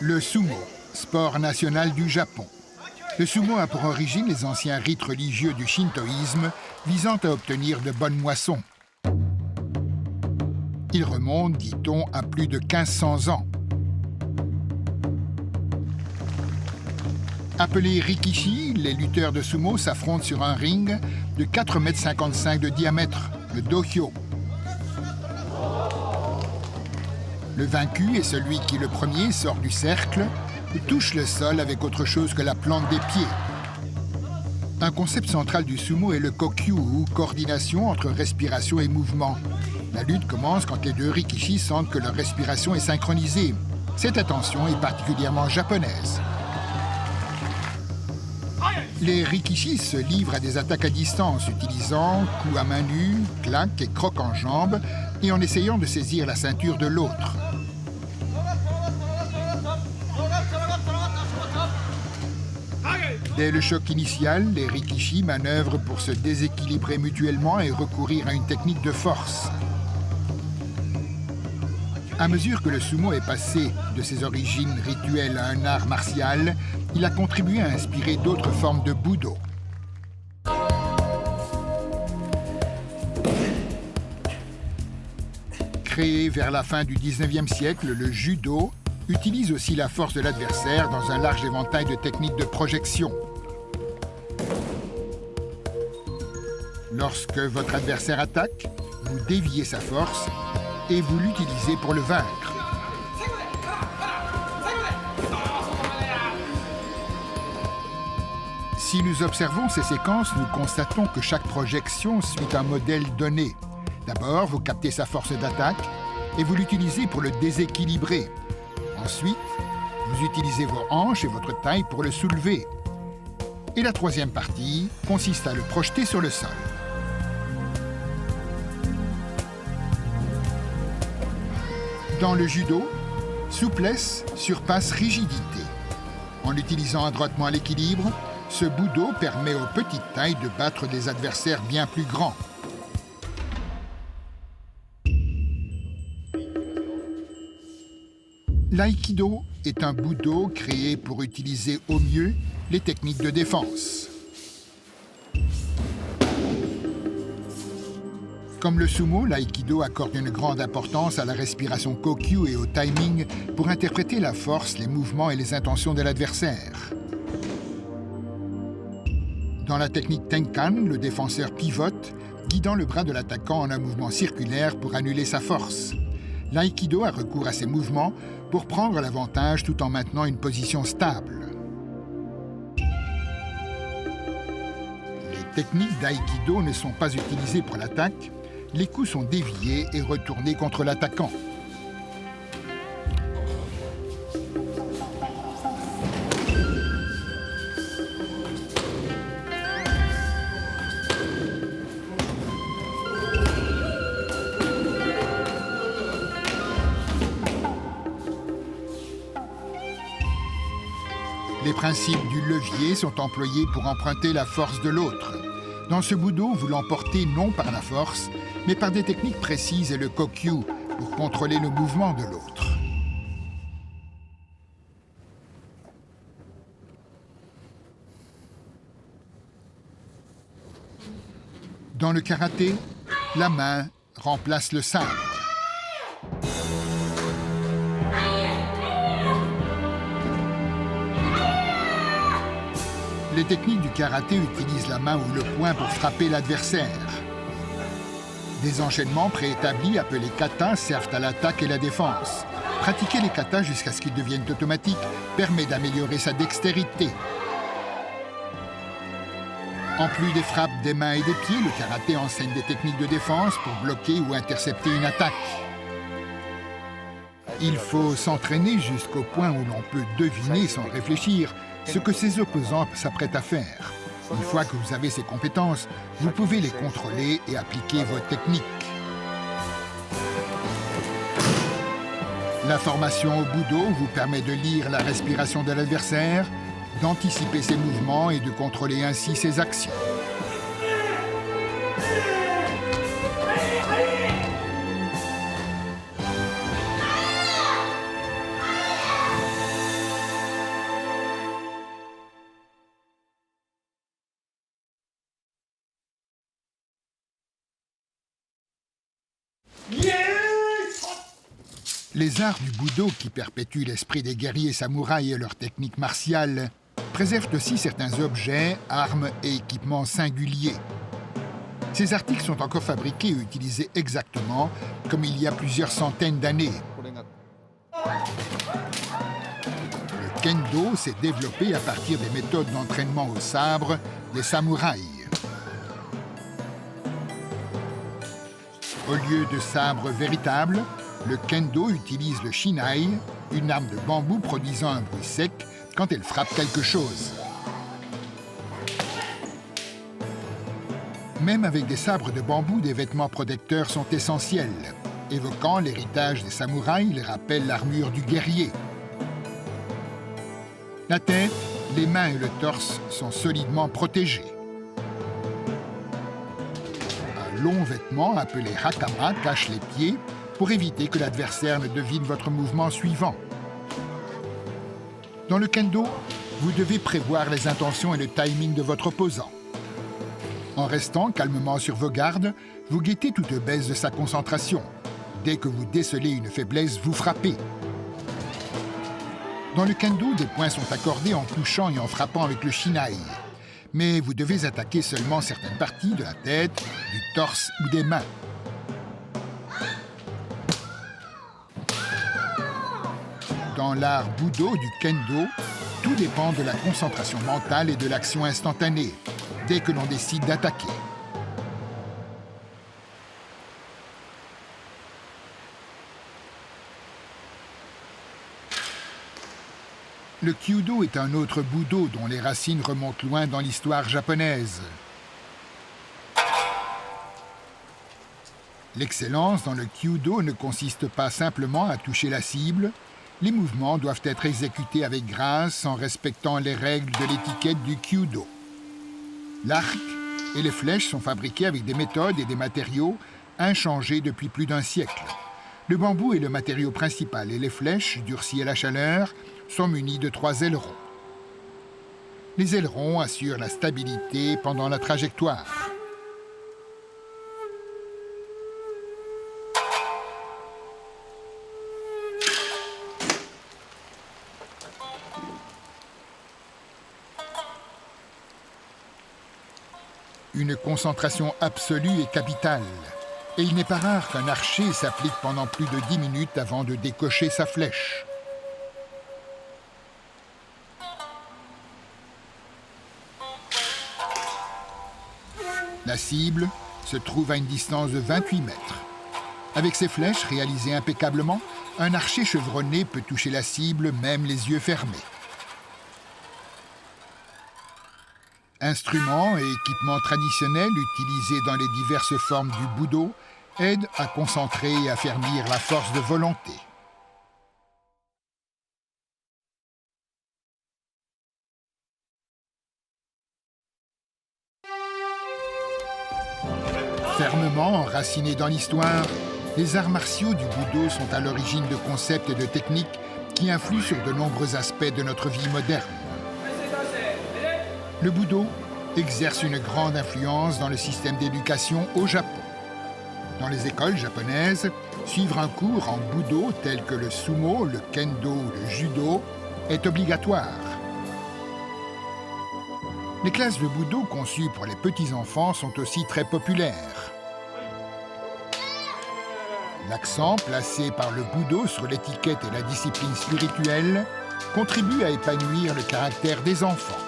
Le sumo, sport national du Japon. Le sumo a pour origine les anciens rites religieux du shintoïsme visant à obtenir de bonnes moissons. Il remonte, dit-on, à plus de 1500 ans. Appelés rikishi, les lutteurs de sumo s'affrontent sur un ring de 4,55 m de diamètre, le dohyo. Le vaincu est celui qui, le premier, sort du cercle ou touche le sol avec autre chose que la plante des pieds. Un concept central du sumo est le kokyu, ou coordination entre respiration et mouvement. La lutte commence quand les deux rikishi sentent que leur respiration est synchronisée. Cette attention est particulièrement japonaise. Les rikishi se livrent à des attaques à distance, utilisant coups à main nue, claques et crocs en jambes, et en essayant de saisir la ceinture de l'autre. Dès le choc initial, les rikishi manœuvrent pour se déséquilibrer mutuellement et recourir à une technique de force. À mesure que le sumo est passé de ses origines rituelles à un art martial, il a contribué à inspirer d'autres formes de budo. Créé vers la fin du 19e siècle, le judo utilise aussi la force de l'adversaire dans un large éventail de techniques de projection. Lorsque votre adversaire attaque, vous déviez sa force et vous l'utilisez pour le vaincre. Si nous observons ces séquences, nous constatons que chaque projection suit un modèle donné. D'abord, vous captez sa force d'attaque et vous l'utilisez pour le déséquilibrer. Ensuite, vous utilisez vos hanches et votre taille pour le soulever. Et la troisième partie consiste à le projeter sur le sol. Dans le judo, souplesse surpasse rigidité. En utilisant adroitement l'équilibre, ce budo permet aux petites tailles de battre des adversaires bien plus grands. L'aïkido est un budo créé pour utiliser au mieux les techniques de défense. Comme le sumo, l'aïkido accorde une grande importance à la respiration kokyu et au timing pour interpréter la force, les mouvements et les intentions de l'adversaire. Dans la technique Tenkan, le défenseur pivote, guidant le bras de l'attaquant en un mouvement circulaire pour annuler sa force. L'aïkido a recours à ces mouvements pour prendre l'avantage tout en maintenant une position stable. Les techniques d'aïkido ne sont pas utilisées pour l'attaque. Les coups sont déviés et retournés contre l'attaquant. Les principes du levier sont employés pour emprunter la force de l'autre. Dans ce budo, vous l'emportez non par la force, mais par des techniques précises et le kokyu pour contrôler le mouvement de l'autre. Dans le karaté, la main remplace le sabre. Les techniques du karaté utilisent la main ou le poing pour frapper l'adversaire. Des enchaînements préétablis appelés katas servent à l'attaque et la défense. Pratiquer les katas jusqu'à ce qu'ils deviennent automatiques permet d'améliorer sa dextérité. En plus des frappes des mains et des pieds, le karaté enseigne des techniques de défense pour bloquer ou intercepter une attaque. Il faut s'entraîner jusqu'au point où l'on peut deviner sans réfléchir ce que ses opposants s'apprêtent à faire. Une fois que vous avez ces compétences, vous pouvez les contrôler et appliquer vos techniques. La formation au budo vous permet de lire la respiration de l'adversaire, d'anticiper ses mouvements et de contrôler ainsi ses actions. Les arts du Budo, qui perpétuent l'esprit des guerriers samouraïs et leurs techniques martiales, préservent aussi certains objets, armes et équipements singuliers. Ces articles sont encore fabriqués et utilisés exactement comme il y a plusieurs centaines d'années. Le kendo s'est développé à partir des méthodes d'entraînement au sabre des samouraïs. Au lieu de sabre véritable, le kendo utilise le shinai, une arme de bambou produisant un bruit sec quand elle frappe quelque chose. Même avec des sabres de bambou, des vêtements protecteurs sont essentiels. Évoquant l'héritage des samouraïs, ils rappellent l'armure du guerrier. La tête, les mains et le torse sont solidement protégés. Un long vêtement appelé hakama cache les pieds pour éviter que l'adversaire ne devine votre mouvement suivant. Dans le kendo, vous devez prévoir les intentions et le timing de votre opposant. En restant calmement sur vos gardes, vous guettez toute baisse de sa concentration. Dès que vous décelez une faiblesse, vous frappez. Dans le kendo, des points sont accordés en touchant et en frappant avec le shinai. Mais vous devez attaquer seulement certaines parties de la tête, du torse ou des mains. Dans l'art Budo du kendo, tout dépend de la concentration mentale et de l'action instantanée, dès que l'on décide d'attaquer. Le kyudo est un autre budo dont les racines remontent loin dans l'histoire japonaise. L'excellence dans le kyudo ne consiste pas simplement à toucher la cible. Les mouvements doivent être exécutés avec grâce en respectant les règles de l'étiquette du kyudo. L'arc et les flèches sont fabriqués avec des méthodes et des matériaux inchangés depuis plus d'un siècle. Le bambou est le matériau principal et les flèches, durcies à la chaleur, sont munies de 3 ailerons. Les ailerons assurent la stabilité pendant la trajectoire. Une concentration absolue est capitale. Et il n'est pas rare qu'un archer s'applique pendant plus de 10 minutes avant de décocher sa flèche. La cible se trouve à une distance de 28 mètres. Avec ses flèches réalisées impeccablement, un archer chevronné peut toucher la cible même les yeux fermés. Instruments et équipements traditionnels utilisés dans les diverses formes du Budo aident à concentrer et affermir la force de volonté. Fermement enracinés dans l'histoire, les arts martiaux du Budo sont à l'origine de concepts et de techniques qui influent sur de nombreux aspects de notre vie moderne. Le Budo exerce une grande influence dans le système d'éducation au Japon. Dans les écoles japonaises, suivre un cours en Budo tel que le sumo, le kendo ou le judo est obligatoire. Les classes de Budo conçues pour les petits-enfants sont aussi très populaires. L'accent placé par le Budo sur l'étiquette et la discipline spirituelle contribue à épanouir le caractère des enfants.